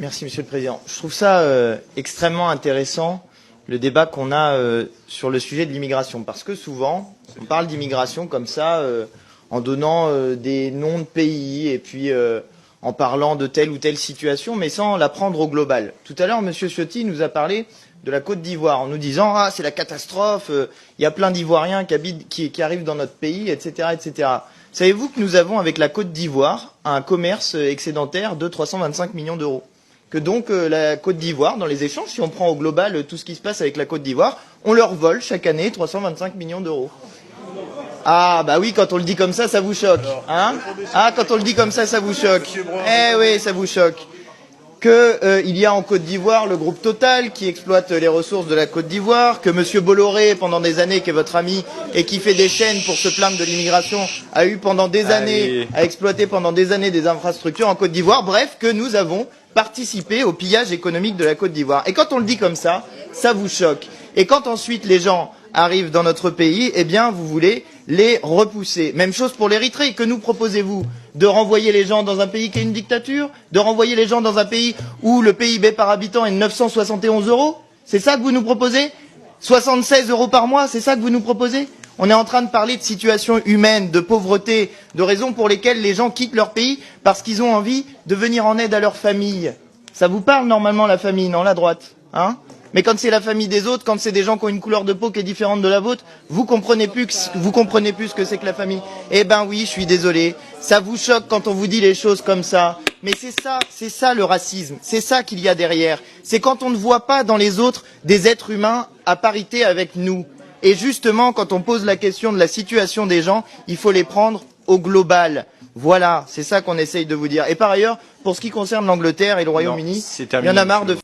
Merci Monsieur le Président. Je trouve ça extrêmement intéressant, le débat qu'on a sur le sujet de l'immigration. Parce que souvent, on parle d'immigration comme ça, en donnant des noms de pays et puis en parlant de telle ou telle situation, mais sans la prendre au global. Tout à l'heure, Monsieur Ciotti nous a parlé de la Côte d'Ivoire en nous disant « Ah, c'est la catastrophe, il y a plein d'Ivoiriens qui arrivent dans notre pays, etc. etc. » Savez-vous que nous avons avec la Côte d'Ivoire un commerce excédentaire de 325 millions d'euros? Que donc la Côte d'Ivoire, dans les échanges, si on prend au global tout ce qui se passe avec la Côte d'Ivoire, on leur vole chaque année 325 millions d'euros. Ah bah oui, quand on le dit comme ça vous choque. Hein? Ah, quand on le dit comme ça vous choque. Eh oui, ça vous choque. Il y a en Côte d'Ivoire le groupe Total qui exploite les ressources de la Côte d'Ivoire, que Monsieur Bolloré, pendant des années, qui est votre ami et qui fait des chaînes pour se plaindre de l'immigration, a eu pendant des années, a exploité pendant des années des infrastructures en Côte d'Ivoire. Bref, que nous avons participé au pillage économique de la Côte d'Ivoire. Et quand on le dit comme ça vous choque. Et quand ensuite les gens arrivent dans notre pays, eh bien vous voulez les repousser. Même chose pour l'Érythrée. Que nous proposez-vous? De renvoyer les gens dans un pays qui est une dictature? De renvoyer les gens dans un pays où le PIB par habitant est de 971 euros? C'est ça que vous nous proposez? 76 euros par mois, c'est ça que vous nous proposez? On est en train de parler de situation humaine, de pauvreté, de raisons pour lesquelles les gens quittent leur pays parce qu'ils ont envie de venir en aide à leur famille. Ça vous parle normalement la famille, non, la droite, hein? Mais quand c'est la famille des autres, quand c'est des gens qui ont une couleur de peau qui est différente de la vôtre, vous comprenez plus ce que c'est que la famille. Eh ben oui, je suis désolé. Ça vous choque quand on vous dit les choses comme ça. Mais c'est ça le racisme. C'est ça qu'il y a derrière. C'est quand on ne voit pas dans les autres des êtres humains à parité avec nous. Et justement, quand on pose la question de la situation des gens, il faut les prendre au global. Voilà, c'est ça qu'on essaye de vous dire. Et par ailleurs, pour ce qui concerne l'Angleterre et le Royaume-Uni, il y en a marre de